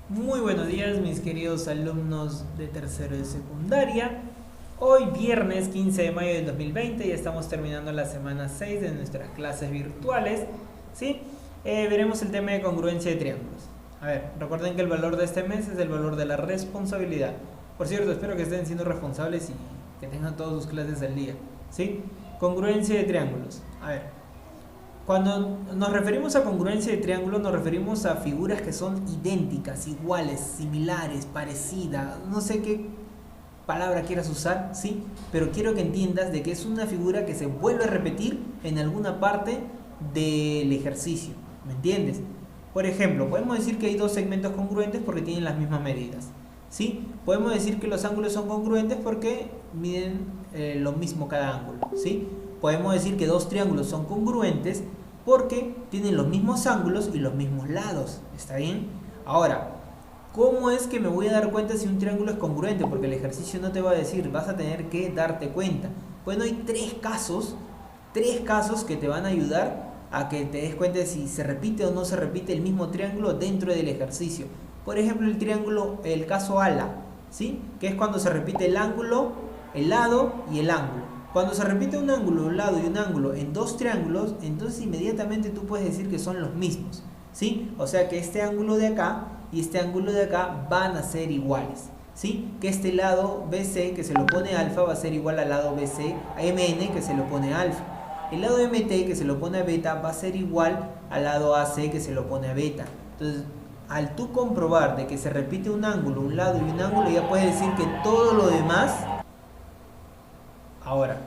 Muy buenos días mis queridos alumnos de tercero de secundaria. Hoy viernes 15 de mayo del 2020 ya estamos terminando la semana 6 de nuestras clases virtuales. ¿Sí? Veremos el tema de congruencia de triángulos. A ver, recuerden que el valor de este mes es el valor de la responsabilidad. Por cierto, espero que estén siendo responsables y que tengan todas sus clases al día. ¿Sí? Congruencia de triángulos. A ver, cuando nos referimos a congruencia de triángulos, nos referimos a figuras que son idénticas, iguales, similares, parecidas, no sé qué palabra quieras usar, ¿sí? Pero quiero que entiendas de que es una figura que se vuelve a repetir en alguna parte del ejercicio, ¿me entiendes? Por ejemplo, podemos decir que hay dos segmentos congruentes porque tienen las mismas medidas, ¿sí? Podemos decir que los ángulos son congruentes porque miden lo mismo cada ángulo, ¿sí? Podemos decir que dos triángulos son congruentes porque tienen los mismos ángulos y los mismos lados, ¿está bien? Ahora, ¿cómo es que me voy a dar cuenta si un triángulo es congruente? Porque el ejercicio no te va a decir, vas a tener que darte cuenta. Bueno, hay tres casos que te van a ayudar a que te des cuenta de si se repite o no se repite el mismo triángulo dentro del ejercicio. Por ejemplo, el caso ala, ¿sí? Que es cuando se repite el ángulo, el lado y el ángulo. Cuando se repite un ángulo, un lado y un ángulo en dos triángulos, entonces inmediatamente tú puedes decir que son los mismos, ¿sí? O sea que este ángulo de acá y este ángulo de acá van a ser iguales, ¿sí? Que este lado BC que se lo pone alfa va a ser igual al lado BC, a MN que se lo pone alfa. El lado MT que se lo pone a beta va a ser igual al lado AC que se lo pone a beta. Entonces, al tú comprobar de que se repite un ángulo, un lado y un ángulo, ya puedes decir que todo lo demás... Ahora,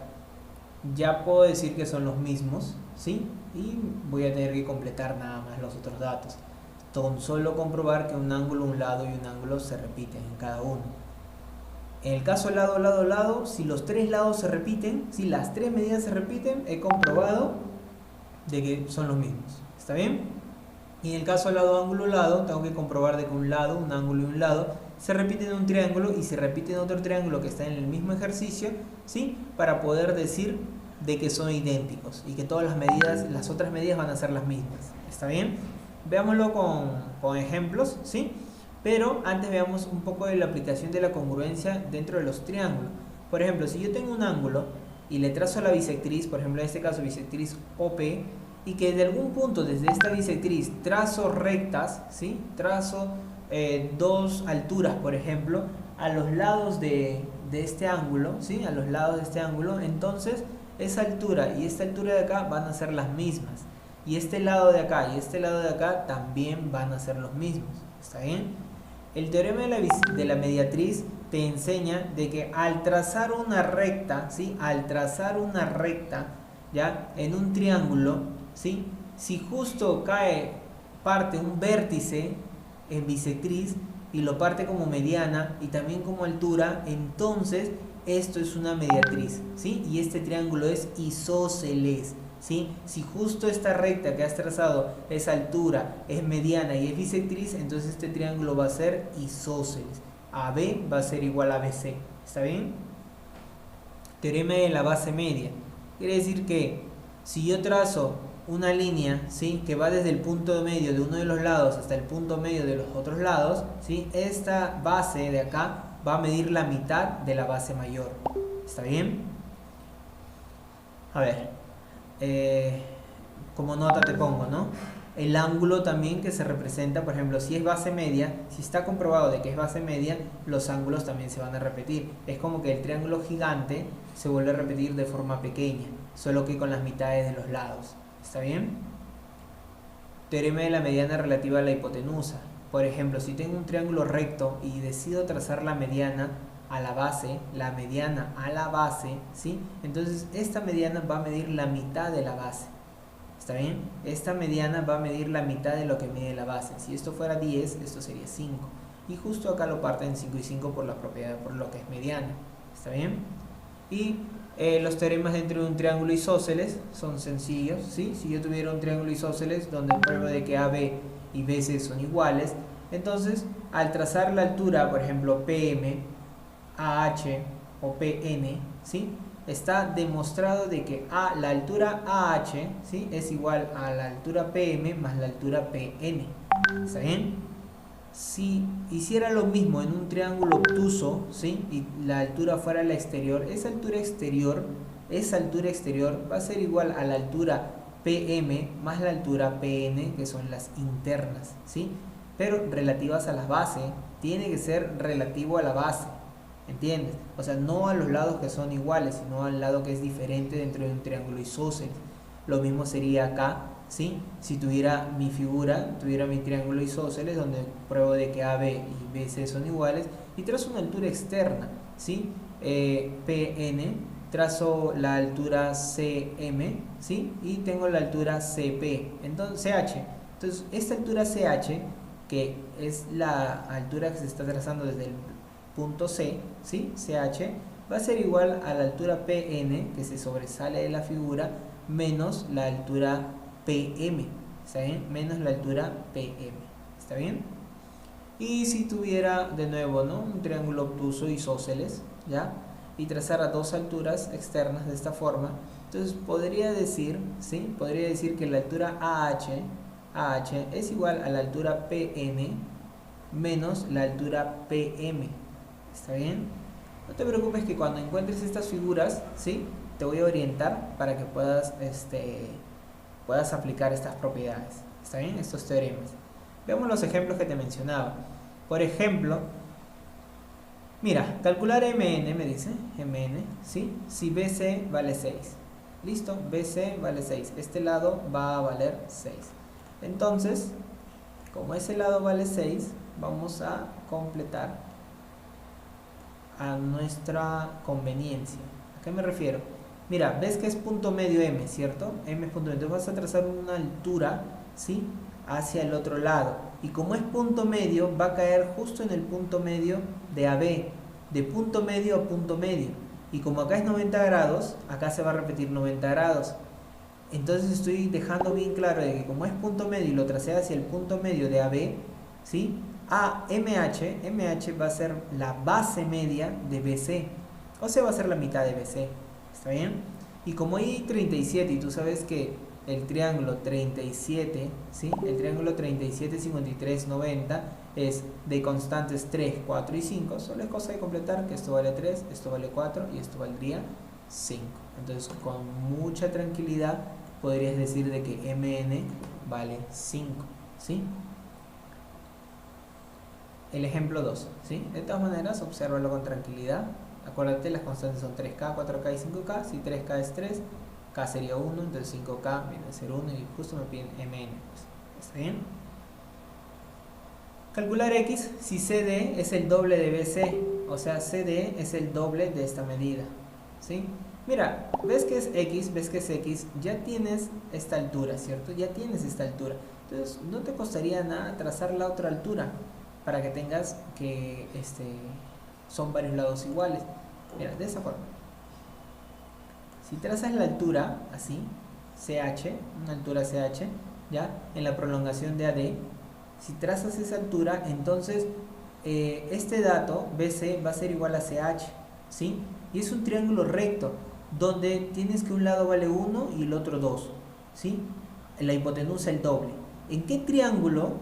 ya puedo decir que son los mismos, ¿sí? Y voy a tener que completar nada más los otros datos. Con solo comprobar que un ángulo, un lado y un ángulo se repiten en cada uno. En el caso lado, lado, lado, si los tres lados se repiten, si las tres medidas se repiten, he comprobado de que son los mismos. ¿Está bien? Y en el caso lado, ángulo, lado, tengo que comprobar de que un lado, un ángulo y un lado se repiten en un triángulo y se repite en otro triángulo que está en el mismo ejercicio, ¿sí? Para poder decir de que son idénticos y que todas las medidas, las otras medidas van a ser las mismas. ¿Está bien? Veámoslo con ejemplos, ¿sí? Pero antes veamos un poco de la aplicación de la congruencia dentro de los triángulos. Por ejemplo, si yo tengo un ángulo y le trazo la bisectriz, por ejemplo en este caso bisectriz OP, y que de algún punto desde esta bisectriz trazo rectas, ¿sí? Trazo dos alturas, por ejemplo, a los lados de este ángulo, ¿sí? A los lados de este ángulo, entonces esa altura y esta altura de acá van a ser las mismas. Y este lado de acá y este lado de acá también van a ser los mismos. ¿Está bien? El teorema de la mediatriz te enseña de que al trazar una recta, ¿sí? Al trazar una recta, ¿ya? En un triángulo, ¿sí? Si justo parte un vértice en bisectriz y lo parte como mediana y también como altura, entonces esto es una mediatriz, ¿sí? Y este triángulo es isósceles, ¿sí? Si justo esta recta que has trazado es altura, es mediana y es bisectriz, entonces este triángulo va a ser isósceles. AB va a ser igual a BC, ¿está bien? Teorema de la base media. Quiere decir que si yo trazo una línea, ¿sí? Que va desde el punto medio de uno de los lados hasta el punto medio de los otros lados, ¿sí? Esta base de acá va a medir la mitad de la base mayor. ¿Está bien? A ver, como nota te pongo, ¿no? El ángulo también que se representa, por ejemplo, si es base media, si está comprobado de que es base media, los ángulos también se van a repetir. Es como que el triángulo gigante se vuelve a repetir de forma pequeña, solo que con las mitades de los lados. ¿Está bien? Teorema de la mediana relativa a la hipotenusa. Por ejemplo, si tengo un triángulo recto y decido trazar la mediana a la base, la mediana a la base, ¿sí? Entonces esta mediana va a medir la mitad de la base. ¿Está bien? Esta mediana va a medir la mitad de lo que mide la base. Si esto fuera 10, esto sería 5. Y justo acá lo parten en 5 y 5 por la propiedad, por lo que es mediana. ¿Está bien? Y los teoremas dentro de un triángulo isósceles son sencillos, ¿sí? Si yo tuviera un triángulo isósceles donde pruebo de que AB y BC son iguales, entonces al trazar la altura, por ejemplo PM, AH o PN, ¿sí? Está demostrado de que la altura AH, ¿sí? Es igual a la altura PM más la altura PN. ¿Está bien? Si hiciera lo mismo en un triángulo obtuso, ¿sí? Y la altura fuera la exterior, esa altura exterior va a ser igual a la altura PM más la altura PN, que son las internas, ¿sí? Pero relativas a la base, tiene que ser relativo a la base, ¿entiendes? O sea, no a los lados que son iguales, sino al lado que es diferente dentro de un triángulo isósceles. Lo mismo sería acá, ¿sí? Si tuviera mi figura, tuviera mi triángulo isósceles, donde pruebo de que AB y BC son iguales, y trazo una altura externa, ¿sí? PN, trazo la altura CM, ¿sí? Y tengo la altura CP, entonces CH. Entonces, esta altura CH, que es la altura que se está trazando desde el punto C, ¿sí? CH, va a ser igual a la altura PN, que se sobresale de la figura, menos la altura PM, ¿está bien? Menos la altura PM, ¿está bien? Y si tuviera de nuevo, ¿no?, un triángulo obtuso isósceles, ¿ya? Y trazara dos alturas externas de esta forma, entonces podría decir, ¿sí? Podría decir que la altura AH es igual a la altura PN menos la altura PM, ¿está bien? No te preocupes que cuando encuentres estas figuras, ¿sí?, te voy a orientar para que puedas aplicar estas propiedades, ¿está bien? Estos teoremas. Veamos los ejemplos que te mencionaba. Por ejemplo, mira, calcular MN, me dice, MN, ¿sí? Si BC vale 6. Listo, BC vale 6. Este lado va a valer 6. Entonces, como ese lado vale 6, vamos a completar a nuestra conveniencia. ¿A qué me refiero? Mira, ves que es punto medio M, ¿cierto? M es punto medio. Entonces vas a trazar una altura, ¿sí?, hacia el otro lado. Y como es punto medio, va a caer justo en el punto medio de AB. De punto medio a punto medio. Y como acá es 90 grados, acá se va a repetir 90 grados. Entonces estoy dejando bien claro de que como es punto medio y lo tracé hacia el punto medio de AB, ¿sí?, MH va a ser la base media de BC. O sea, va a ser la mitad de BC. ¿Está bien? Y como hay 37 y tú sabes que el triángulo 37, ¿sí?, el triángulo 37, 53, 90 es de constantes 3, 4 y 5, solo es cosa de completar que esto vale 3, esto vale 4 y esto valdría 5. Entonces, con mucha tranquilidad podrías decir de que MN vale 5, ¿sí? El ejemplo 2, ¿sí? De todas maneras, obsérvalo con tranquilidad. Acuérdate, las constantes son 3K, 4K y 5K. Si 3K es 3, K sería 1, entonces 5K viene a ser 1 y justo me piden MN. Pues, ¿está bien? Calcular X si CD es el doble de BC, o sea, CD es el doble de esta medida, ¿sí? Mira, ves que es X, ya tienes esta altura, ¿cierto? Ya tienes esta altura. Entonces, no te costaría nada trazar la otra altura para que tengas que son varios lados iguales. Mira, de esa forma. Si trazas la altura así, CH, una altura CH, ya, en la prolongación de AD, si trazas esa altura, entonces este dato BC va a ser igual a CH, ¿sí? Y es un triángulo recto, donde tienes que un lado vale 1 y el otro 2, ¿sí? La hipotenusa el doble. ¿En qué triángulo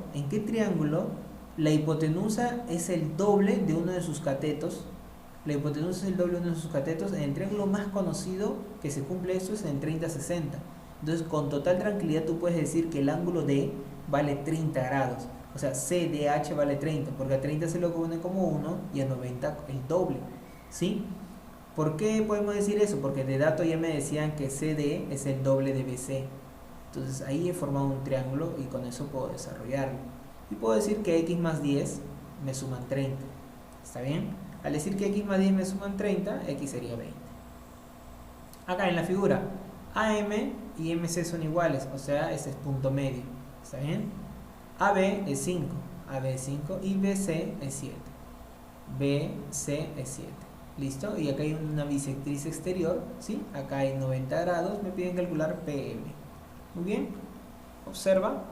la hipotenusa es el doble de uno de sus catetos? La hipotenusa es el doble de uno de sus catetos. En el triángulo más conocido que se cumple esto es en 30-60. Entonces, con total tranquilidad tú puedes decir que el ángulo D vale 30 grados. O sea, CDH vale 30, porque a 30 se lo pone como 1 y a 90 el doble, ¿sí? ¿Por qué podemos decir eso? Porque de dato ya me decían que CD es el doble de BC. Entonces ahí he formado un triángulo y con eso puedo desarrollarlo. Y puedo decir que X más 10 me suman 30. ¿Está bien? Al decir que X más 10 me suman 30, X sería 20. Acá en la figura, AM y MC son iguales, o sea, este es punto medio. ¿Está bien? AB es 5, y BC es 7. BC es 7. ¿Listo? Y acá hay una bisectriz exterior, ¿sí? Acá hay 90 grados, me piden calcular PM. Muy bien, observa.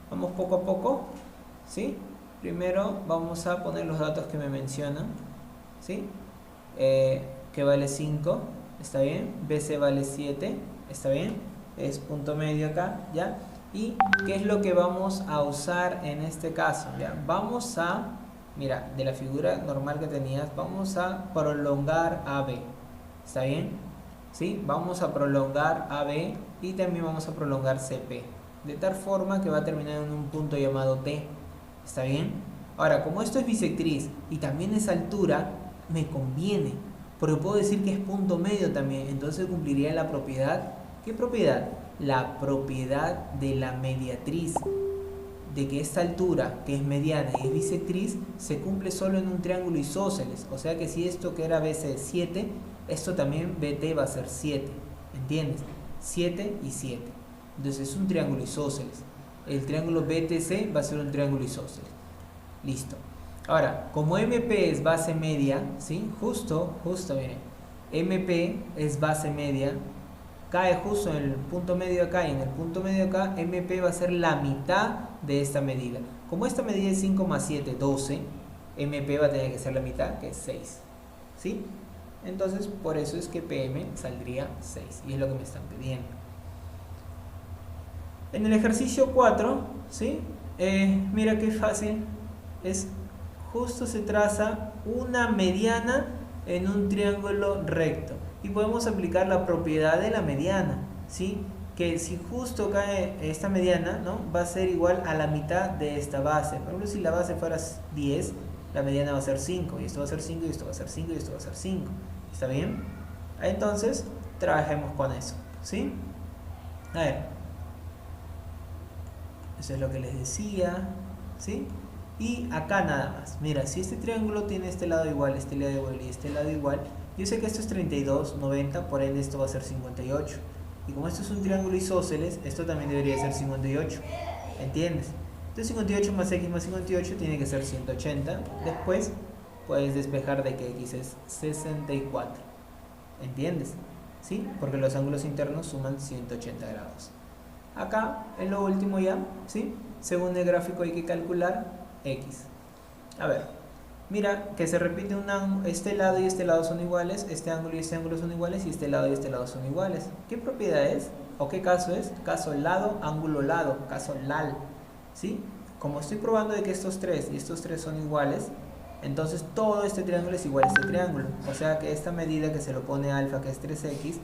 Vamos poco a poco, ¿sí? Primero vamos a poner los datos que me mencionan, ¿sí? Que vale 5, ¿está bien? BC vale 7, ¿está bien? Es punto medio acá, ¿ya? ¿Y qué es lo que vamos a usar en este caso? ¿Ya? Vamos a, mira, de la figura normal que tenías, vamos a prolongar AB. ¿Está bien? ¿Sí? Vamos a prolongar AB y también vamos a prolongar CP. De tal forma que va a terminar en un punto llamado T. ¿Está bien? Ahora, como esto es bisectriz y también es altura, me conviene. Porque puedo decir que es punto medio también. Entonces cumpliría la propiedad. ¿Qué propiedad? La propiedad de la mediatriz. De que esta altura, que es mediana y es bisectriz, se cumple solo en un triángulo isósceles. O sea que si esto que era BC es 7, esto también BT va a ser 7. ¿Entiendes? 7 y 7. Entonces es un triángulo isósceles. El triángulo BTC va a ser un triángulo isósceles. Listo. Ahora, como MP es base media, ¿sí? Justo, miren. MP es base media. Cae justo en el punto medio acá y en el punto medio acá, MP va a ser la mitad de esta medida. Como esta medida es 5 más 7, 12, MP va a tener que ser la mitad, que es 6. ¿Sí? Entonces, por eso es que PM saldría 6. Y es lo que me están pidiendo. En el ejercicio 4, ¿sí? Mira qué fácil. Es justo se traza una mediana en un triángulo recto. Y podemos aplicar la propiedad de la mediana, ¿sí? Que si justo cae esta mediana, ¿no? Va a ser igual a la mitad de esta base. Por ejemplo, si la base fuera 10, la mediana va a ser 5. Y esto va a ser 5, y esto va a ser 5, y esto va a ser 5. ¿Está bien? Entonces, trabajemos con eso, ¿sí? A ver. Eso es lo que les decía, ¿sí? Y acá nada más. Mira, si este triángulo tiene este lado igual, este lado igual y este lado igual, yo sé que esto es 32, 90, por ende esto va a ser 58. Y como esto es un triángulo isósceles, esto también debería ser 58. ¿Entiendes? Entonces 58 más x más 58 tiene que ser 180. Después puedes despejar de que x es 64. ¿Entiendes? ¿Sí? Porque los ángulos internos suman 180 grados. Acá, en lo último ya, ¿sí? Según el gráfico hay que calcular x. A ver. Mira que se repite este lado y este lado son iguales, este ángulo y este ángulo son iguales y este lado y este lado son iguales. ¿Qué propiedad es? ¿O qué caso es? Caso lado, ángulo lado, caso LAL. ¿Sí? Como estoy probando de que estos tres y estos tres son iguales, entonces todo este triángulo es igual a este triángulo. O sea que esta medida que se lo pone alfa, que es 3x,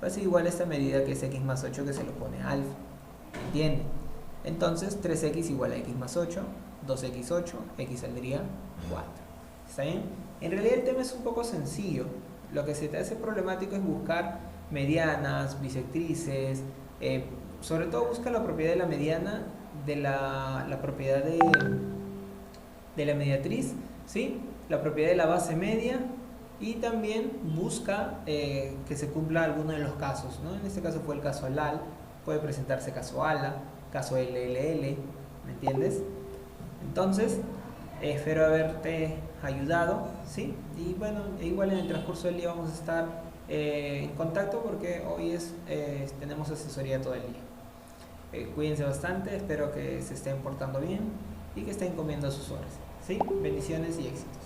va a ser igual a esta medida que es x más 8, que se lo pone alfa. ¿Entienden? Entonces 3x igual a x más 8, 2x8, x saldría 4. ¿Está bien? En realidad el tema es un poco sencillo. Lo que se te hace problemático es buscar medianas, bisectrices. Sobre todo busca la propiedad de la mediana, de la propiedad de la mediatriz, ¿sí? La propiedad de la base media. Y también busca que se cumpla alguno de los casos, ¿no? En este caso fue el caso LAL. Puede presentarse caso ALA, caso LLL. ¿Me entiendes? Entonces, espero haberte ayudado, ¿sí? Y bueno, igual en el transcurso del día vamos a estar en contacto porque hoy tenemos asesoría todo el día. Cuídense bastante, espero que se estén portando bien y que estén comiendo sus horas, ¿sí? Bendiciones y éxitos.